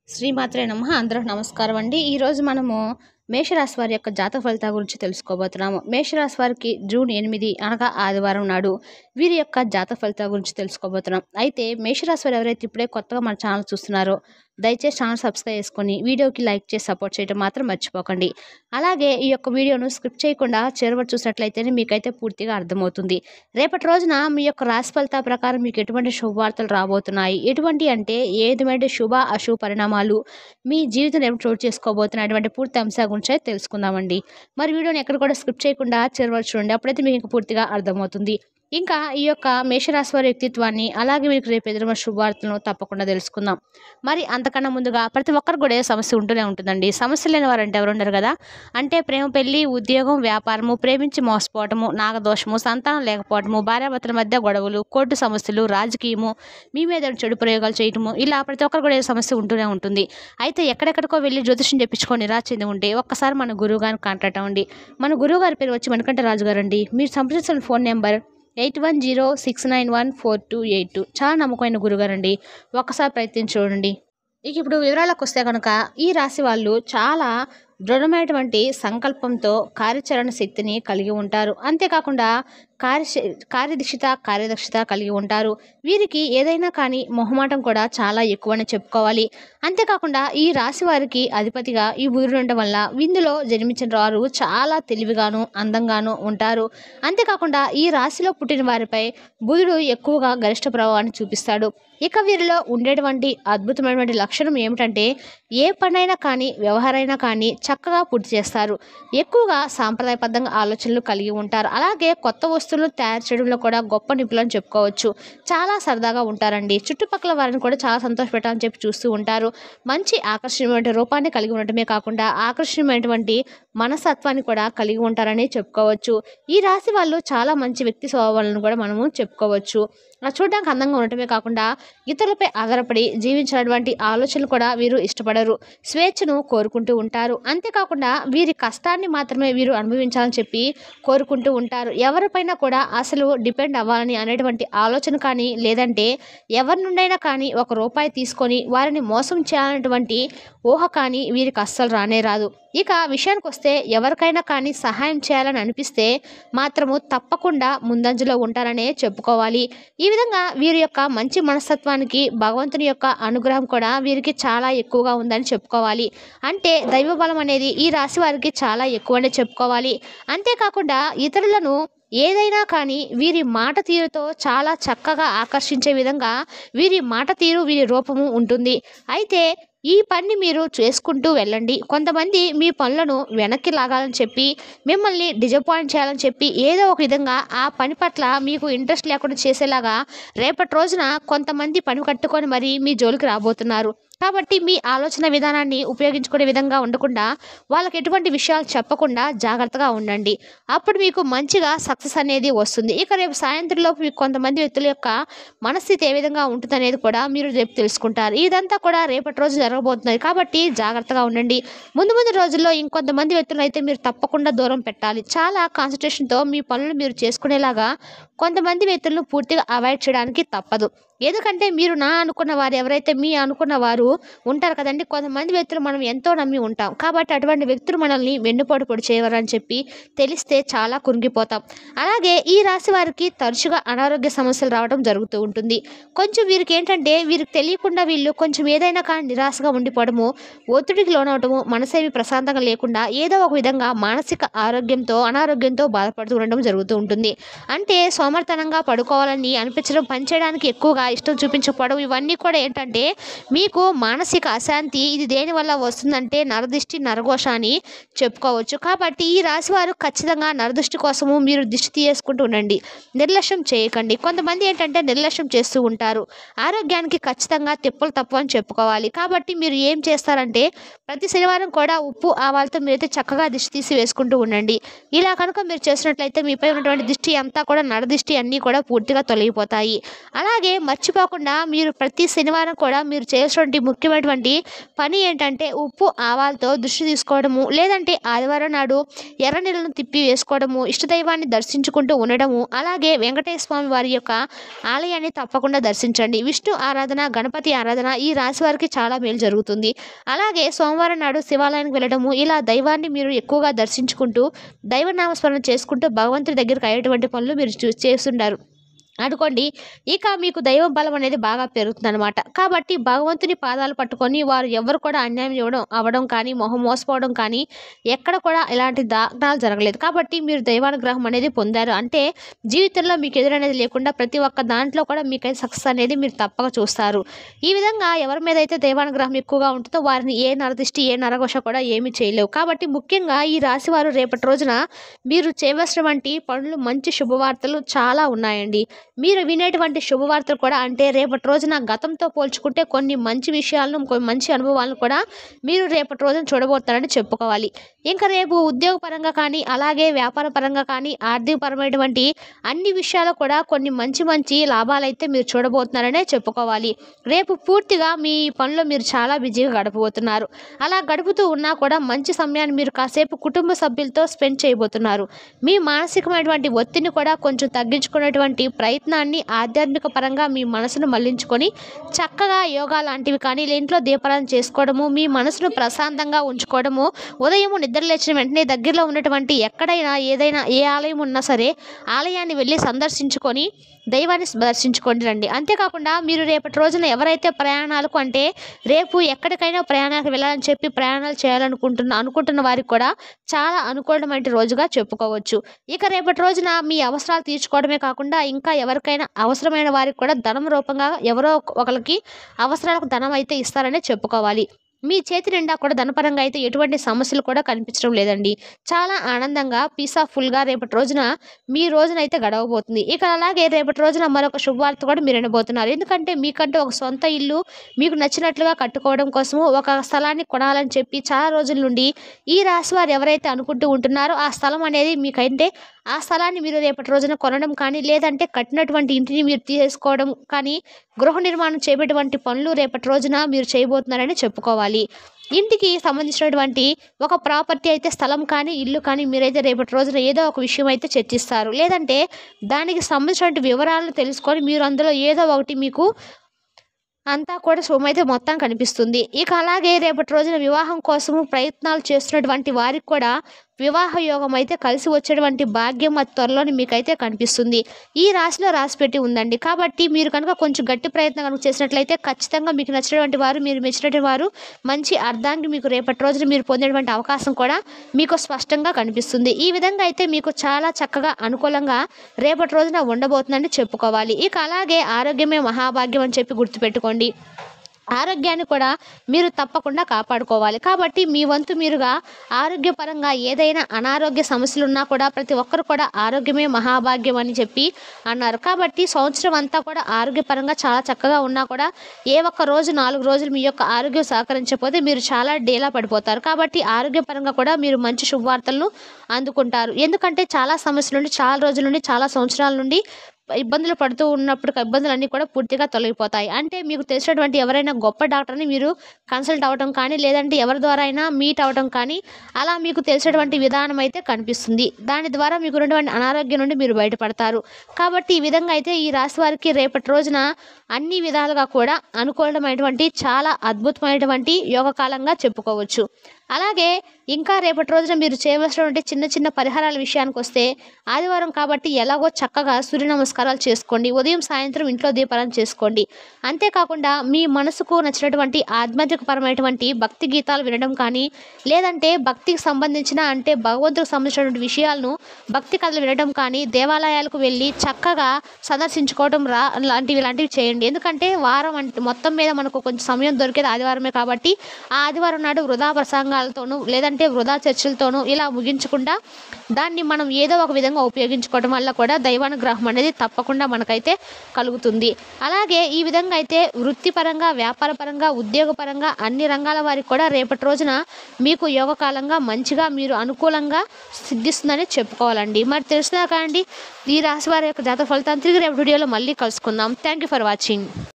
శ్రీమాత్రే నమః. అందరికి నమస్కారం అండి. ఈరోజు మనము మేషరాశి వారి యొక్క జాతక ఫలితాల గురించి తెలుసుకోబోతున్నాము. మేషరాశి వారికి జూన్ 8 అనగా ఆదివారం నాడు వీరి యొక్క జాతక ఫలితాల గురించి తెలుసుకోబోతున్నాం. అయితే మేషరాశి వారు ఎవరైతే ఇప్పుడే కొత్తగా మన ఛానల్ చూస్తున్నారో దయచేసి ఛానల్ సబ్స్క్రైబ్ చేసుకొని వీడియోకి లైక్ చేసి సపోర్ట్ చేయడం మాత్రం మర్చిపోకండి. అలాగే ఈ యొక్క వీడియోను స్కిప్ చేయకుండా చివరి చూసినట్లయితేనే మీకైతే పూర్తిగా అర్థమవుతుంది. రేపటి రోజున మీ యొక్క రాశి ఫలితాల ప్రకారం మీకు ఎటువంటి శుభవార్తలు రాబోతున్నాయి, ఎటువంటి అంటే ఏటువంటి శుభ అశుభ పరిణామాలు మీ జీవితంలో ఏమి చోటు చేసుకోబోతున్నాయి, అటువంటి పూర్తి అంశాల గురించి అయితే తెలుసుకుందామండి. మరి వీడియోని ఎక్కడ కూడా స్కిప్ చేయకుండా చివరి చూడండి, అప్పుడైతే మీకు పూర్తిగా అర్థమవుతుంది. ఇంకా ఈ యొక్క మేషరాశి వారి వ్యక్తిత్వాన్ని అలాగే మీకు రేపు ఎదురున్న శుభవార్తలను తప్పకుండా తెలుసుకుందాం. మరి అంతకన్నా ముందుగా ప్రతి ఒక్కరికి కూడా సమస్య ఉంటూనే ఉంటుందండి. సమస్య లేని వారంటే ఎవరు ఉండరు కదా. అంటే ప్రేమ, పెళ్లి, ఉద్యోగం, వ్యాపారము, ప్రేమించి మోసపోవటము, నాగదోషము, సంతానం లేకపోవటము, భార్యాభర్తల మధ్య గొడవలు, కోర్టు సమస్యలు, రాజకీయము, మీ మీద చెడు ప్రయోగాలు చేయటము, ఇలా ప్రతి ఒక్కరు కూడా సమస్య ఉంటూనే ఉంటుంది. అయితే ఎక్కడెక్కడికో వెళ్ళి జ్యోతిష్యం చెప్పించుకొని నిరాశ చెంది ఉంటే ఒక్కసారి మన గురువు గారిని కాంటాక్ట్ అవ్వండి. మన గురువు గారి పేరు వచ్చి మణికంఠ రాజు గారు అండి. మీరు సంప్రదించిన ఫోన్ నెంబర్ 8106914282. చాలా నమ్మకమైన గురుగారండి. ఒక్కసారి ప్రయత్నించి చూడండి. ఇప్పుడు వివరాలకు వస్తే కనుక ఈ రాశి వాళ్ళు చాలా దృఢమైనటువంటి సంకల్పంతో కార్యాచరణ శక్తిని కలిగి ఉంటారు. అంతేకాకుండా కార్యదక్షత కలిగి ఉంటారు. వీరికి ఏదైనా కానీ మొహమాటం కూడా చాలా ఎక్కువని చెప్పుకోవాలి. అంతేకాకుండా ఈ రాశి వారికి అధిపతిగా ఈ బుధుడు ఉండడం వల్ల ఇందులో జన్మించిన వారు చాలా తెలివిగాను అందంగాను ఉంటారు. అంతేకాకుండా ఈ రాశిలో పుట్టిన వారిపై బుధుడు ఎక్కువగా గరిష్ట ప్రభావాన్ని చూపిస్తాడు. ఇక వీరిలో ఉండేటువంటి అద్భుతమైనటువంటి లక్షణం ఏమిటంటే ఏ పనైనా కానీ వ్యవహారైనా కానీ చక్కగా పూర్తి చేస్తారు. ఎక్కువగా సాంప్రదాయబద్ధంగా ఆలోచనలు కలిగి ఉంటారు. అలాగే కొత్త వస్తువులను తయారు చేయడంలో కూడా గొప్ప నిపుణులని చెప్పుకోవచ్చు. చాలా సరదాగా ఉంటారండి. చుట్టుపక్కల వారిని కూడా చాలా సంతోషపెట్టాలని చెప్పి చూస్తూ ఉంటారు. మంచి ఆకర్షణీయమైన రూపాన్ని కలిగి ఉండటమే కాకుండా ఆకర్షణీయమైనటువంటి మనస్తత్వాన్ని కూడా కలిగి ఉంటారని చెప్పుకోవచ్చు. ఈ రాశి వాళ్ళు చాలా మంచి వ్యక్తి స్వభావాలను కూడా మనము చెప్పుకోవచ్చు. చూడడానికి అందంగా ఉండటమే కాకుండా ఇతరులపై ఆధారపడి జీవించినటువంటి ఆలోచనలు కూడా వీరు ఇష్టపడరు. స్వేచ్ఛను కోరుకుంటూ ఉంటారు. అంతేకాకుండా వీరి కష్టాన్ని మాత్రమే వీరు అనుభవించాలని చెప్పి కోరుకుంటూ ఉంటారు. ఎవరిపైనా కూడా అసలు డిపెండ్ అవ్వాలని అనేటువంటి ఆలోచన కానీ లేదంటే ఎవరి నుండైనా కానీ ₹1 తీసుకొని వారిని మోసం చేయాలనేటువంటి ఊహ కానీ వీరికి అస్సలు రానే రాదు. ఇక విషయానికి వస్తే ఎవరికైనా కానీ సహాయం చేయాలని అనిపిస్తే మాత్రము తప్పకుండా ముందంజలో ఉంటారనే చెప్పుకోవాలి. ఈ విధంగా వీరి యొక్క మంచి మనస్తత్వానికి భగవంతుని యొక్క అనుగ్రహం కూడా వీరికి చాలా ఎక్కువగా ఉందని చెప్పుకోవాలి. అంటే దైవ బలం అనేది ఈ రాశి వారికి చాలా ఎక్కువనే చెప్పుకోవాలి. అంతేకాకుండా ఇతరులను ఏదైనా కానీ వీరి మాట తీరుతో చాలా చక్కగా ఆకర్షించే విధంగా వీరి మాట తీరు, వీరి రూపము ఉంటుంది. అయితే ఈ పని మీరు చేసుకుంటూ వెళ్ళండి. కొంతమంది మీ పనులను వెనక్కి లాగాలని చెప్పి మిమ్మల్ని డిజపాయింట్ చేయాలని చెప్పి ఏదో ఒక విధంగా ఆ పని పట్ల మీకు ఇంట్రెస్ట్ లేకుండా చేసేలాగా రేపటి రోజున కొంతమంది పని కట్టుకొని మరి మీ జోలికి రాబోతున్నారు. కాబట్టి మీ ఆలోచన విధానాన్ని ఉపయోగించుకునే విధంగా ఉండకుండా వాళ్ళకి ఎటువంటి విషయాలు చెప్పకుండా జాగ్రత్తగా ఉండండి. అప్పుడు మీకు మంచిగా సక్సెస్ అనేది వస్తుంది. ఇక రేపు సాయంత్రంలోపు మీకు కొంతమంది వ్యక్తుల యొక్క మనస్థితి ఏ విధంగా ఉంటుంది అనేది కూడా మీరు రేపు తెలుసుకుంటారు. ఇదంతా కూడా రేపటి రోజు జరగబోతున్నది కాబట్టి జాగ్రత్తగా ఉండండి. ముందు రోజుల్లో ఇంకొంతమంది వ్యక్తులను అయితే మీరు తప్పకుండా దూరం పెట్టాలి. చాలా కాన్సన్ట్రేషన్తో మీ పనులు మీరు చేసుకునేలాగా కొంతమంది వ్యక్తులను పూర్తిగా అవాయిడ్ చేయడానికి తప్పదు. ఎందుకంటే మీరు నా అనుకున్న వారు ఎవరైతే మీ అనుకున్న వారు ఉంటారు కదండి. కొంతమంది వ్యక్తులు మనం ఎంతో నమ్మి ఉంటాం కాబట్టి అటువంటి వ్యక్తులు మనల్ని వెన్నుపోటు పొడి చేయవరని చెప్పి తెలిస్తే చాలా కురింగిపోతాం. అలాగే ఈ రాశి వారికి తరచుగా అనారోగ్య సమస్యలు రావడం జరుగుతూ ఉంటుంది. కొంచెం వీరికి ఏంటంటే వీరికి తెలియకుండా వీళ్ళు కొంచెం ఏదైనా కానీ నిరాశగా ఉండిపోవడము, ఒత్తిడికి లోనవటము, మనసేవి ప్రశాంతంగా లేకుండా ఏదో ఒక విధంగా మానసిక అనారోగ్యంతో బాధపడుతూ ఉండడం జరుగుతూ ఉంటుంది. అంటే సోమర్తనంగా పడుకోవాలని అనిపించడం, పనిచేయడానికి ఎక్కువగా ఇష్టం చూపించకపోవడం, ఇవన్నీ కూడా ఏంటంటే మీకు మానసిక అశాంతి. ఇది దేనివల్ల వస్తుందంటే నరదిష్టి, నరఘోష అని చెప్పుకోవచ్చు. కాబట్టి ఈ రాశి వారు ఖచ్చితంగా నరదృష్టి కోసము మీరు దిష్టి తీసుకుంటూ ఉండండి. నిర్లక్ష్యం చేయకండి. కొంతమంది ఏంటంటే నిర్లక్ష్యం చేస్తూ ఉంటారు. ఆరోగ్యానికి ఖచ్చితంగా తిప్పలు తప్పు అని చెప్పుకోవాలి. కాబట్టి మీరు ఏం చేస్తారంటే ప్రతి శనివారం కూడా ఉప్పు, ఆవాలతో మీరైతే చక్కగా దిష్టి తీసి వేసుకుంటూ ఉండండి. ఇలా కనుక మీరు చేసినట్లయితే మీపై ఉన్నటువంటి దిష్టి అంతా కూడా నరదిష్టి అన్నీ కూడా పూర్తిగా తొలగిపోతాయి. అలాగే మర్చిపోకుండా మీరు ప్రతి శనివారం కూడా మీరు చేసేటువంటి ముఖ్యమైనటువంటి పని ఏంటంటే ఉప్పు ఆవాలతో దృష్టి తీసుకోవడము, లేదంటే ఆదివారం నాడు ఎర్ర నీళ్ళను తిప్పి వేసుకోవడము, ఇష్టదైవాన్ని దర్శించుకుంటూ ఉండడము, అలాగే వెంకటేశ్వర స్వామి వారి యొక్క ఆలయాన్ని తప్పకుండా దర్శించండి. విష్ణు ఆరాధన, గణపతి ఆరాధన ఈ రాశి వారికి చాలా మేలు జరుగుతుంది. అలాగే సోమవారం నాడు శివాలయానికి వెళ్ళడము, ఇలా దైవాన్ని మీరు ఎక్కువగా దర్శించుకుంటూ దైవనామస్మరణ చేసుకుంటూ భగవంతుడి దగ్గరికి అయ్యేటువంటి పనులు మీరు చేస్తుంటారు అనుకోండి. ఇక మీకు దైవ బలం అనేది బాగా పెరుగుతుందనమాట. కాబట్టి భగవంతుని పాదాలు పట్టుకొని వారు ఎవరు కూడా అన్యాయం అవ్వడం కానీ, మొహం మోసపోవడం కానీ ఎక్కడ కూడా ఇలాంటి దాఖనాలు జరగలేదు. కాబట్టి మీరు దైవానుగ్రహం అనేది పొందారు అంటే జీవితంలో మీకు ఎదురనేది లేకుండా ప్రతి ఒక్క దాంట్లో కూడా మీకైతే సక్సెస్ అనేది మీరు తప్పక చూస్తారు. ఈ విధంగా ఎవరి మీద అయితే దైవానుగ్రహం ఎక్కువగా ఉంటుందో వారిని ఏ నరదిష్టి, ఏ నరఘోష కూడా ఏమీ చేయలేవు. కాబట్టి ముఖ్యంగా ఈ రాశి వారు రేపటి రోజున మీరు చేయవలసినటువంటి పనులు, మంచి శుభవార్తలు చాలా ఉన్నాయండి. మీరు వినేటువంటి శుభవార్తలు కూడా అంటే రేపటి రోజున గతంతో పోల్చుకుంటే కొన్ని మంచి విషయాలను, కొన్ని మంచి అనుభవాలను కూడా మీరు రేపటి రోజున చూడబోతారని చెప్పుకోవాలి. ఇంకా రేపు ఉద్యోగపరంగా కానీ, అలాగే వ్యాపార పరంగా కానీ, ఆర్థికపరమైనటువంటి అన్ని విషయాలు కూడా కొన్ని మంచి మంచి లాభాలు అయితే మీరు చూడబోతున్నారనే చెప్పుకోవాలి. రేపు పూర్తిగా మీ పనిలో మీరు చాలా బిజీగా గడపబోతున్నారు. అలా గడుపుతూ ఉన్నా కూడా మంచి సమయాన్ని మీరు కాసేపు కుటుంబ సభ్యులతో స్పెండ్ చేయబోతున్నారు. మీ మానసికమైనటువంటి ఒత్తిడిని కూడా కొంచెం తగ్గించుకునేటువంటి ప్రయత్నాన్ని ఆధ్యాత్మిక పరంగా మీ మనసును మళ్లించుకొని చక్కగా యోగా లాంటివి కానీ, ఇంట్లో దీపారాధన చేసుకోవడము, మీ మనసును ప్రశాంతంగా ఉంచుకోవడము, ఉదయం నిద్ర లేచిన వెంటనే దగ్గరలో ఉన్నటువంటి ఎక్కడైనా ఏదైనా ఏ ఆలయం ఉన్నా సరే ఆలయాన్ని వెళ్ళి సందర్శించుకొని దైవాన్ని దర్శించుకోండి రండి. అంతేకాకుండా మీరు రేపటి రోజున ఎవరైతే ప్రయాణాలకు అంటే రేపు ఎక్కడికైనా ప్రయాణాలకు వెళ్ళాలని చెప్పి ప్రయాణాలు అనుకుంటున్న వారికి కూడా చాలా అనుకూలమైన రోజుగా చెప్పుకోవచ్చు. ఇక రేపటి రోజున మీ అవసరాలు తీర్చుకోవడమే కాకుండా ఇంకా ఎవరికైనా అవసరమైన వారికి కూడా ధనం రూపంగా ఎవరో ఒకరికి అవసరాలకు ధనం అయితే ఇస్తారనే చెప్పుకోవాలి. మీ చేతి నిండా కూడా ధనపరంగా అయితే ఎటువంటి సమస్యలు కూడా కనిపించడం లేదండి. చాలా ఆనందంగా పీస్ఫుల్గా రేపటి రోజున మీ రోజునైతే గడవబోతుంది. ఇక అలాగే రేపటి రోజున మరొక శుభవార్త కూడా మీరు వినబోతున్నారు. ఎందుకంటే మీకంటూ ఒక సొంత ఇల్లు మీకు నచ్చినట్లుగా కట్టుకోవడం కోసము ఒక స్థలాన్ని కొనాలని చెప్పి చాలా రోజుల నుండి ఈ రాశి వారు ఎవరైతే అనుకుంటూ ఉంటున్నారో ఆ స్థలం అనేది మీకంటే ఆ స్థలాన్ని మీరు రేపటి రోజున కొనడం కానీ, లేదంటే కట్టినటువంటి ఇంటిని మీరు తీసుకోవడం కానీ, గృహ నిర్మాణం చేపట్టేటువంటి పనులు రేపటి రోజున మీరు చేయబోతున్నారని చెప్పుకోవాలి. ఇంటికి సంబంధించినటువంటి ఒక ప్రాపర్టీ అయితే స్థలం కానీ, ఇల్లు కానీ మీరైతే రేపటి రోజున ఏదో ఒక విషయం అయితే చర్చిస్తారు. లేదంటే దానికి సంబంధించినటువంటి వివరాలను తెలుసుకొని మీరు అందులో ఏదో ఒకటి మీకు అంతా కూడా శుభమైతే మొత్తం కనిపిస్తుంది. ఇక అలాగే రేపటి రోజున వివాహం కోసము ప్రయత్నాలు చేస్తున్నటువంటి వారికి కూడా వివాహ యోగం అయితే కలిసి వచ్చేటువంటి భాగ్యం అతి త్వరలోనే మీకైతే కనిపిస్తుంది. ఈ రాశిలో రాసిపెట్టి ఉందండి. కాబట్టి మీరు కనుక కొంచెం గట్టి ప్రయత్నం కనుక చేసినట్లయితే ఖచ్చితంగా మీకు నచ్చినటువంటి వారు, మీరు మెచ్చినటువంటి వారు మంచి అర్థానికి మీకు రేపటి రోజున మీరు పొందేటువంటి అవకాశం కూడా మీకు స్పష్టంగా కనిపిస్తుంది. ఈ విధంగా అయితే మీకు చాలా చక్కగా అనుకూలంగా రేపటి రోజున ఉండబోతుందని చెప్పుకోవాలి. ఇక అలాగే ఆరోగ్యమే మహాభాగ్యం అని చెప్పి గుర్తుపెట్టుకోండి. ఆరోగ్యాన్ని కూడా మీరు తప్పకుండా కాపాడుకోవాలి. కాబట్టి మీ వంతు మీరుగా ఆరోగ్యపరంగా ఏదైనా అనారోగ్య సమస్యలు ఉన్నా కూడా ప్రతి ఒక్కరు కూడా ఆరోగ్యమే మహాభాగ్యం అని చెప్పి అన్నారు. కాబట్టి సంవత్సరం అంతా కూడా ఆరోగ్యపరంగా చాలా చక్కగా ఉన్నా కూడా ఏ ఒక్క రోజు 4 రోజులు మీ యొక్క ఆరోగ్యం సహకరించకపోతే మీరు చాలా డీలా పడిపోతారు. కాబట్టి ఆరోగ్యపరంగా కూడా మీరు మంచి శుభవార్తలను అందుకుంటారు. ఎందుకంటే చాలా సమస్యల నుండి, చాలా రోజుల నుండి, చాలా సంవత్సరాల నుండి ఇబ్బందులు పడుతూ ఉన్నప్పుడు ఇబ్బందులన్నీ కూడా పూర్తిగా తొలగిపోతాయి. అంటే మీకు తెలిసినటువంటి ఎవరైనా గొప్ప డాక్టర్ని మీరు కన్సల్ట్ అవ్వడం కానీ, లేదంటే ఎవరి ద్వారా అయినా మీట్ అవ్వడం కానీ, అలా మీకు తెలిసినటువంటి విధానం అయితే కనిపిస్తుంది. దాని ద్వారా మీకు ఉన్నటువంటి అనారోగ్యం నుండి మీరు బయటపడతారు. కాబట్టి ఈ విధంగా అయితే ఈ రాశి వారికి రేపటి రోజున అన్ని విధాలుగా కూడా అనుకూలమైనటువంటి చాలా అద్భుతమైనటువంటి యోగకాలంగా చెప్పుకోవచ్చు. అలాగే ఇంకా రేపటి రోజున మీరు చేయవలసినటువంటి చిన్న చిన్న పరిహారాల విషయానికి వస్తే ఆదివారం కాబట్టి ఎలాగో చక్కగా సూర్య నమస్కారాలు చేసుకోండి. ఉదయం సాయంత్రం ఇంట్లో దీపారాధన చేసుకోండి. అంతేకాకుండా మీ మనసుకు నచ్చినటువంటి ఆధ్యాత్మికపరమైనటువంటి భక్తి గీతాలు వినడం కానీ, లేదంటే భక్తికి సంబంధించిన అంటే భగవంతుడికి సంబంధించినటువంటి విషయాలను భక్తి కథలు వినడం కానీ, దేవాలయాలకు వెళ్ళి చక్కగా సందర్శించుకోవడం లాంటివి చేయండి. ఎందుకంటే వారం మొత్తం మీద మనకు కొంచెం సమయం దొరికేది ఆదివారమే. కాబట్టి ఆ ఆదివారం నాడు వృధా ప్రసంగాలతోనూ లేదంటే వృధా చర్చలతోనూ ఇలా ముగించకుండా దాన్ని మనం ఏదో ఒక విధంగా ఉపయోగించుకోవడం వల్ల కూడా దైవానుగ్రహం అనేది తప్పకుండా మనకైతే కలుగుతుంది. అలాగే ఈ విధంగా అయితే వృత్తిపరంగా, వ్యాపారపరంగా, ఉద్యోగపరంగా అన్ని రంగాల వారికి కూడా రేపటి రోజున మీకు యోగకాలంగా మంచిగా మీరు అనుకూలంగా సిద్ధిస్తుందని చెప్పుకోవాలండి. మరి తెలిసినా కాండి ఈ రాశి వారి యొక్క జాతక ఫలితాన్ని తిరిగి రేపు వీడియోలో మళ్ళీ కలుసుకుందాం. Thank you for watching.